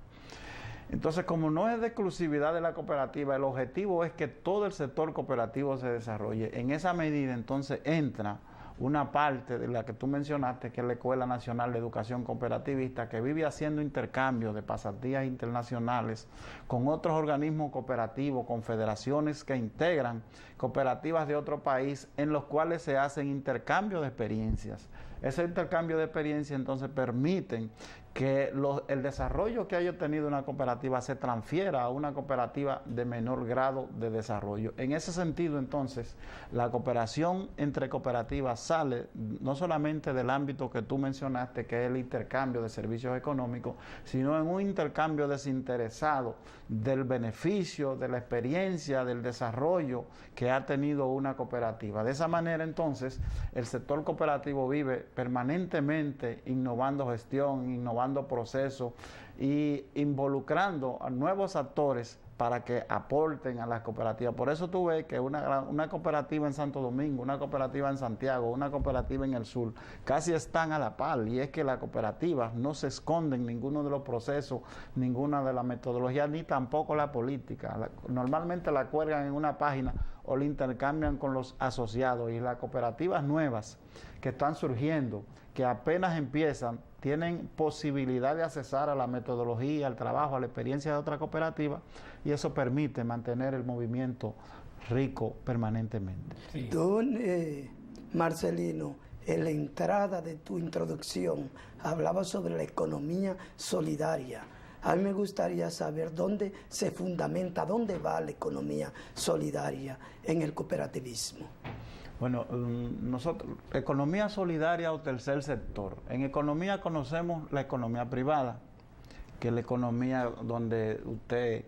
Entonces, como no es de exclusividad de la cooperativa, el objetivo es que todo el sector cooperativo se desarrolle. En esa medida, entonces, entra una parte de la que tú mencionaste, que es la Escuela Nacional de Educación Cooperativista, que vive haciendo intercambios de pasantías internacionales con otros organismos cooperativos, con federaciones que integran cooperativas de otro país, en los cuales se hacen intercambios de experiencias. Ese intercambio de experiencias entonces permiten que el desarrollo que haya tenido una cooperativa se transfiera a una cooperativa de menor grado de desarrollo. En ese sentido, entonces, la cooperación entre cooperativas sale no solamente del ámbito que tú mencionaste, que es el intercambio de servicios económicos, sino en un intercambio desinteresado del beneficio, de la experiencia, del desarrollo que ha tenido una cooperativa. De esa manera, entonces, el sector cooperativo vive permanentemente innovando gestión, innovando procesos y involucrando a nuevos actores para que aporten a las cooperativas. Por eso tú ves que una cooperativa en Santo Domingo, una cooperativa en Santiago, una cooperativa en el sur, casi están a la par, y es que las cooperativas no se esconden ninguno de los procesos, ninguna de las metodologías, ni tampoco la política. Normalmente la cuelgan en una página o la intercambian con los asociados, y las cooperativas nuevas que están surgiendo, que apenas empiezan, tienen posibilidad de accesar a la metodología, al trabajo, a la experiencia de otra cooperativa, y eso permite mantener el movimiento rico permanentemente. Sí. Don Marcelino, en la entrada de tu introducción hablaba sobre la economía solidaria. A mí me gustaría saber dónde se fundamenta, dónde va la economía solidaria en el cooperativismo. Bueno, nosotros, economía solidaria o tercer sector. En economía conocemos la economía privada, que es la economía donde usted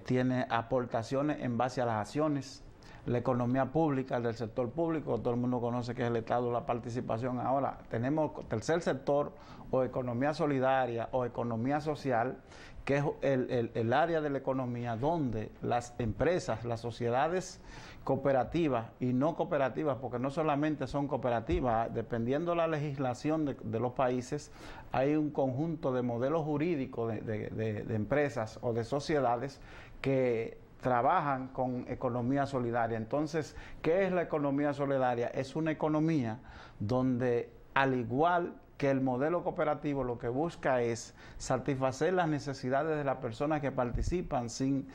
tiene aportaciones en base a las acciones. La economía pública, el del sector público, todo el mundo conoce que es el Estado, la participación. Ahora, tenemos tercer sector o economía solidaria o economía social, que es el área de la economía donde las empresas, las sociedades cooperativas y no cooperativas, porque no solamente son cooperativas, dependiendo de la legislación de los países, hay un conjunto de modelos jurídicos de empresas o de sociedades que trabajan con economía solidaria. Entonces, ¿qué es la economía solidaria? Es una economía donde, al igual que el modelo cooperativo lo que busca es satisfacer las necesidades de las personas que participan sin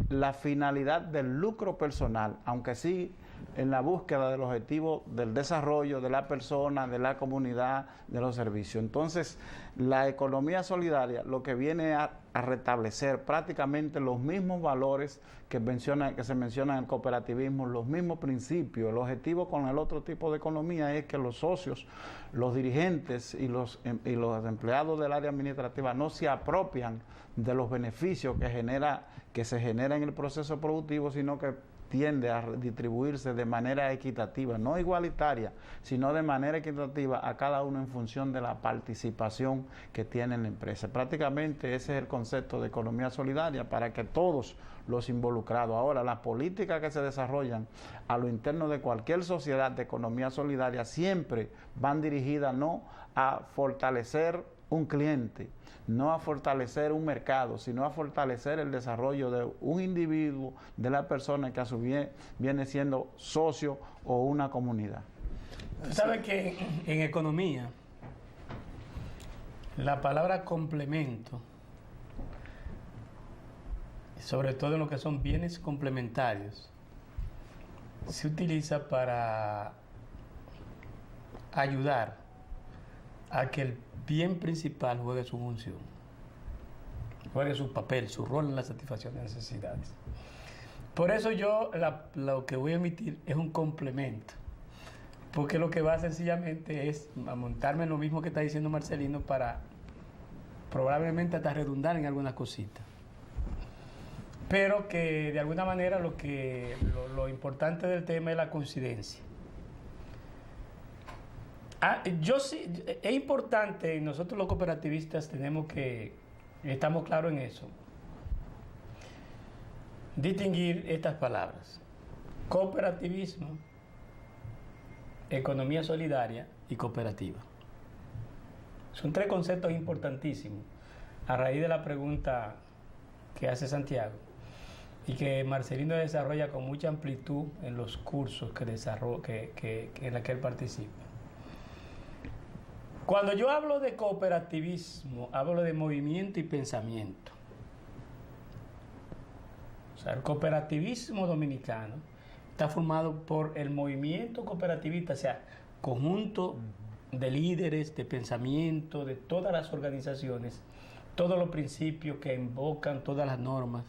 la finalidad del lucro personal, aunque sí en la búsqueda del objetivo del desarrollo de la persona, de la comunidad, de los servicios. Entonces, la economía solidaria lo que viene a restablecer prácticamente los mismos valores que se mencionan en el cooperativismo, los mismos principios. El objetivo con el otro tipo de economía es que los socios, los dirigentes y los empleados del área administrativa no se apropian de los beneficios que se genera en el proceso productivo, sino que tiende a distribuirse de manera equitativa, no igualitaria, sino de manera equitativa a cada uno en función de la participación que tiene en la empresa. Prácticamente ese es el concepto de economía solidaria para que todos los involucrados. Ahora, las políticas que se desarrollan a lo interno de cualquier sociedad de economía solidaria siempre van dirigidas no a fortalecer un cliente, no a fortalecer un mercado, sino a fortalecer el desarrollo de un individuo, de la persona que a su vez viene siendo socio o una comunidad. Tú sabes que en economía la palabra complemento, sobre todo en lo que son bienes complementarios, se utiliza para ayudar a que el bien principal juegue su función, juegue su papel, su rol en la satisfacción de necesidades. Por eso yo lo que voy a emitir es un complemento, porque lo que va sencillamente es montarme en lo mismo que está diciendo Marcelino para probablemente hasta redundar en algunas cositas. Pero que de alguna manera lo importante del tema es la coincidencia. Es importante, nosotros los cooperativistas estamos claros en eso, distinguir estas palabras: cooperativismo, economía solidaria y cooperativa. Son tres conceptos importantísimos a raíz de la pregunta que hace Santiago y que Marcelino desarrolla con mucha amplitud en los cursos en los que él participa. Cuando yo hablo de cooperativismo, hablo de movimiento y pensamiento. O sea, el cooperativismo dominicano está formado por el movimiento cooperativista, o sea, conjunto de líderes, de pensamiento, de todas las organizaciones, todos los principios que invocan, todas las normas,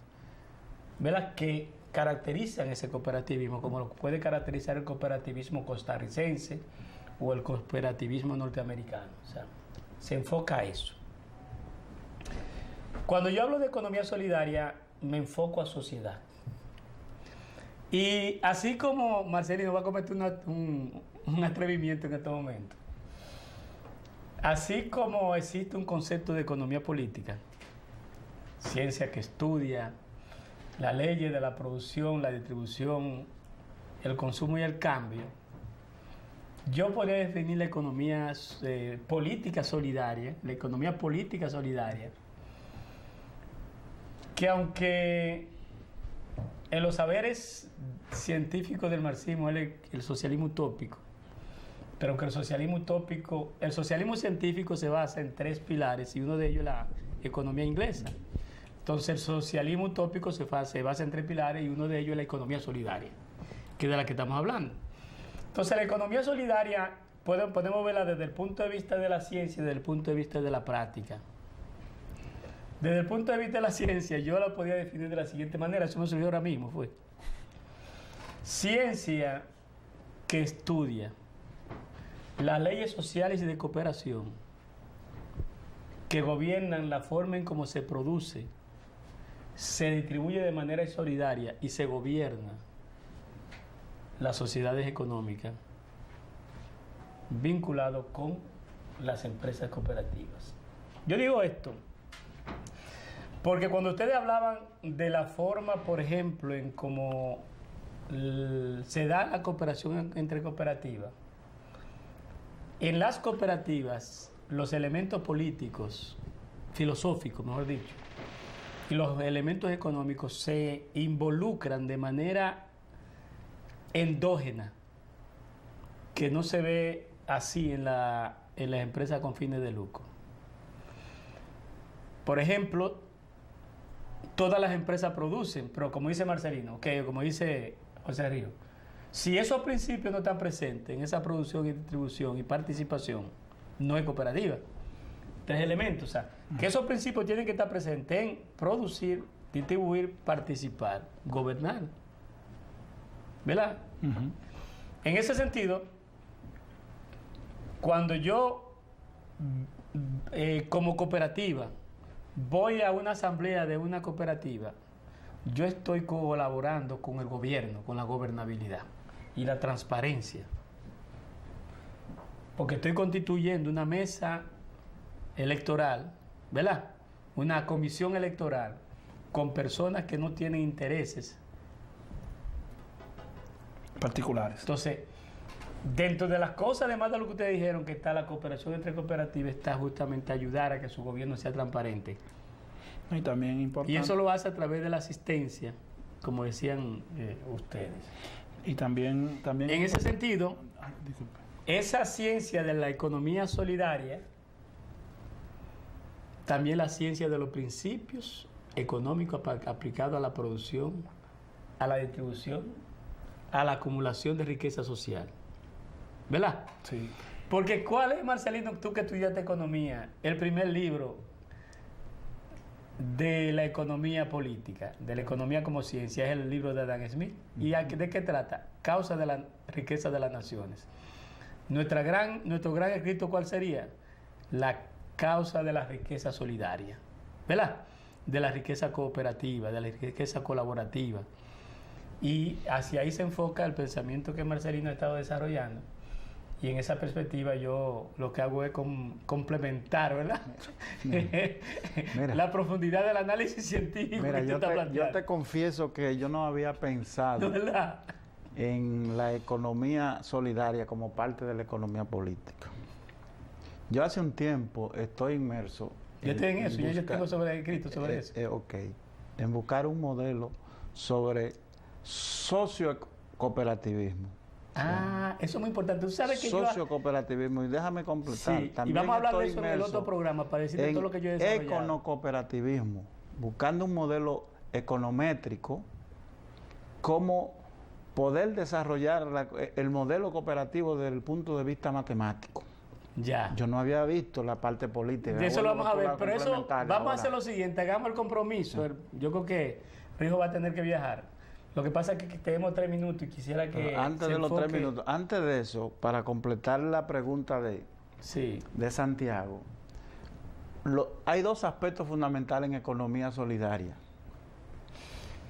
¿verdad?, que caracterizan ese cooperativismo, como lo puede caracterizar el cooperativismo costarricense o el cooperativismo norteamericano. O sea, se enfoca a eso. Cuando yo hablo de economía solidaria, me enfoco a sociedad. Y así como Marcelino va a cometer un atrevimiento en este momento, así como existe un concepto de economía política, ciencia que estudia las leyes de la producción, la distribución, el consumo y el cambio, yo podría definir la economía política solidaria, que aunque en los saberes científicos del marxismo es el socialismo utópico, pero que el socialismo científico se basa en tres pilares y uno de ellos es la economía inglesa. Entonces el socialismo utópico se basa en tres pilares y uno de ellos es la economía solidaria, que es de la que estamos hablando. Entonces la economía solidaria podemos verla desde el punto de vista de la ciencia y desde el punto de vista de la práctica. Desde el punto de vista de la ciencia, yo la podía definir de la siguiente manera, eso me surgió ahora mismo, fue ciencia que estudia las leyes sociales y de cooperación que gobiernan la forma en cómo se produce, se distribuye de manera solidaria y se gobierna las sociedades económicas vinculado con las empresas cooperativas. Yo digo esto porque cuando ustedes hablaban de la forma, por ejemplo, en cómo se da la cooperación entre cooperativas, en las cooperativas los elementos políticos, filosóficos, mejor dicho, y los elementos económicos se involucran de manera endógena, que no se ve así en en las empresas con fines de lucro. Por ejemplo, todas las empresas producen, pero como dice Marcelino, okay, como dice José Río, si esos principios no están presentes en esa producción y distribución y participación, no es cooperativa. 3 elementos, o sea, que esos principios tienen que estar presentes en producir, distribuir, participar, gobernar. ¿Verdad? En ese sentido, cuando yo, como cooperativa, voy a una asamblea de una cooperativa, yo estoy colaborando con el gobierno, con la gobernabilidad y la transparencia. Porque estoy constituyendo una mesa electoral, ¿verdad? Una comisión electoral con personas que no tienen intereses particulares. Entonces, dentro de las cosas, además de lo que ustedes dijeron, que está la cooperación entre cooperativas, está justamente ayudar a que su gobierno sea transparente. Y también importante. Y eso lo hace a través de la asistencia, como decían ustedes. Y también en ese sentido, esa ciencia de la economía solidaria, también la ciencia de los principios económicos aplicados a la producción, a la distribución, a la acumulación de riqueza social. ¿Verdad? Sí. Porque ¿cuál es, Marcelino, tú que estudiaste economía, el primer libro de la economía política, de la economía como ciencia? Es el libro de Adam Smith. ¿Y de qué trata? Causa de la riqueza de las naciones. Nuestro gran escrito, ¿cuál sería? La causa de la riqueza solidaria, ¿verdad? De la riqueza cooperativa, de la riqueza colaborativa. Y hacia ahí se enfoca el pensamiento que Marcelino ha estado desarrollando. Y en esa perspectiva yo lo que hago es complementar, ¿verdad? Mira, la profundidad del análisis científico. Mira, yo te confieso que yo no había pensado ¿verdad? En la economía solidaria como parte de la economía política. Yo hace un tiempo estoy inmerso. Yo estoy en eso, yo tengo escrito sobre eso. Ok, en buscar un modelo sobre socio-cooperativismo. Eso es muy importante. Tú sabes que socio-cooperativismo, y déjame completar. Sí, y vamos a hablar de eso en el otro programa para decirte todo lo que yo he desarrollado. Econo-cooperativismo, buscando un modelo econométrico, cómo poder desarrollar el modelo cooperativo desde el punto de vista matemático. Ya. Yo no había visto la parte política. De eso lo vamos a ver, pero eso vamos a hacer lo siguiente, hagamos el compromiso. Yo creo que Rijo va a tener que viajar. Lo que pasa es que tenemos 3 minutos y quisiera que antes de los 3 minutos, antes de eso, para completar la pregunta de Santiago, hay 2 aspectos fundamentales en economía solidaria.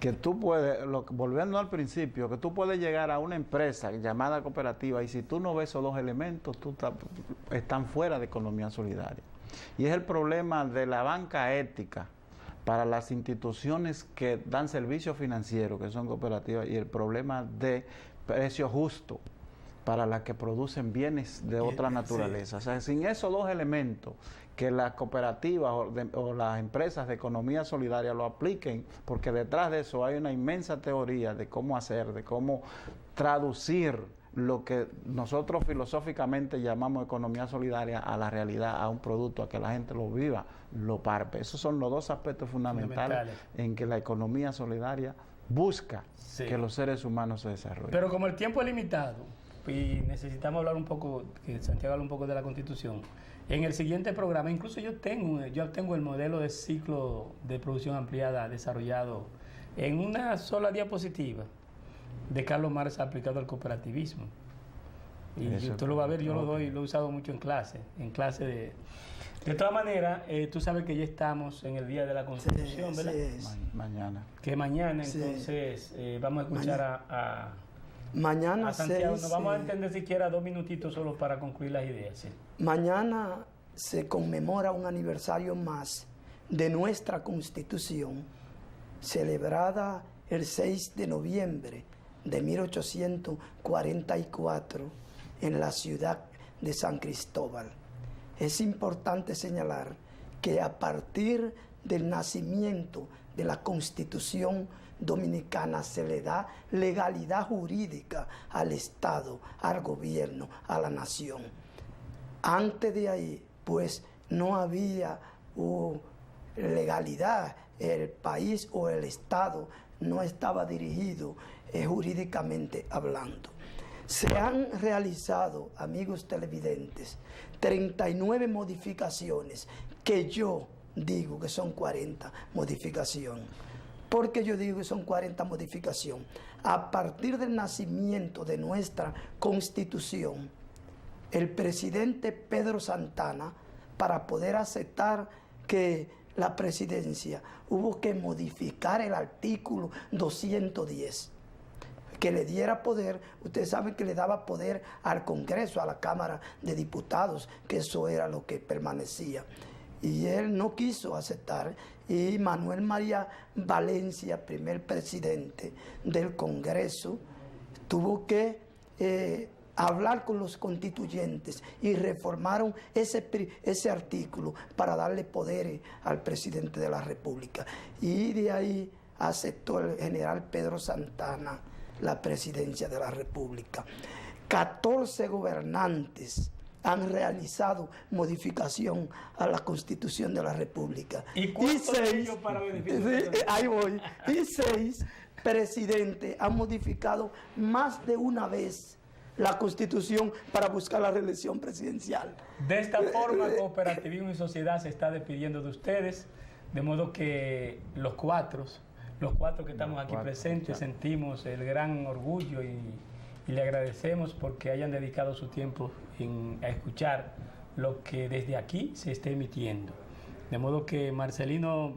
Que tú puedes, volviendo al principio, que tú puedes llegar a una empresa llamada cooperativa y si tú no ves esos 2 elementos, están fuera de economía solidaria. Y es el problema de la banca ética para las instituciones que dan servicios financieros, que son cooperativas, y el problema de precio justo para las que producen bienes de otra naturaleza. O sea, sin esos 2 elementos, que las cooperativas o las empresas de economía solidaria lo apliquen, porque detrás de eso hay una inmensa teoría de cómo hacer, de cómo traducir lo que nosotros filosóficamente llamamos economía solidaria a la realidad, a un producto, a que la gente lo viva, lo palpe. Esos son los 2 aspectos fundamentales en que la economía solidaria busca que los seres humanos se desarrollen. Pero como el tiempo es limitado y necesitamos hablar un poco, que Santiago hable un poco de la Constitución, en el siguiente programa, incluso yo tengo el modelo de ciclo de producción ampliada desarrollado en una sola diapositiva de Carlos Marx aplicado al cooperativismo. Y usted lo va a ver, yo lo he usado mucho en clase de todas maneras, tú sabes que ya estamos en el Día de la Constitución, ¿verdad? Mañana. Que mañana, entonces, vamos a escuchar a Santiago. Nos vamos a entender siquiera 2 minutitos solo para concluir las ideas. Sí. Mañana se conmemora un aniversario más de nuestra Constitución, celebrada el 6 de noviembre de 1844 en la ciudad de San Cristóbal. Es importante señalar que a partir del nacimiento de la Constitución Dominicana se le da legalidad jurídica al Estado, al gobierno, a la nación. Antes de ahí, pues no había legalidad, el país o el Estado no estaba dirigido jurídicamente hablando. Se han realizado, amigos televidentes, 39 modificaciones, que yo digo que son 40 modificaciones. ¿Por qué yo digo que son 40 modificaciones? A partir del nacimiento de nuestra Constitución, el presidente Pedro Santana, para poder aceptar que la presidencia, hubo que modificar el artículo 210, que le diera poder. Ustedes saben que le daba poder al Congreso, a la Cámara de Diputados, que eso era lo que permanecía. Y él no quiso aceptar, y Manuel María Valencia, primer presidente del Congreso, tuvo que hablar con los constituyentes y reformaron ese artículo para darle poderes al presidente de la República. Y de ahí aceptó el general Pedro Santana la presidencia de la República. 14 gobernantes han realizado modificación a la Constitución de la República. ¿Y cuántos de ellos para beneficio? Ahí voy. Y 6 presidentes han modificado más de una vez la Constitución para buscar la reelección presidencial. De esta forma, Cooperativismo y Sociedad se está despidiendo de ustedes, de modo que los cuatro que estamos aquí presentes, sentimos el gran orgullo y le agradecemos porque hayan dedicado su tiempo a escuchar lo que desde aquí se está emitiendo. De modo que, Marcelino,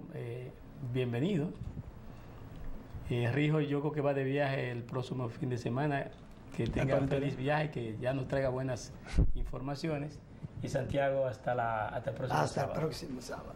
bienvenido. Rijo, yo creo que va de viaje el próximo fin de semana. Que tenga un feliz viaje, que ya nos traiga buenas informaciones. Y Santiago, hasta el próximo sábado. Hasta el próximo sábado.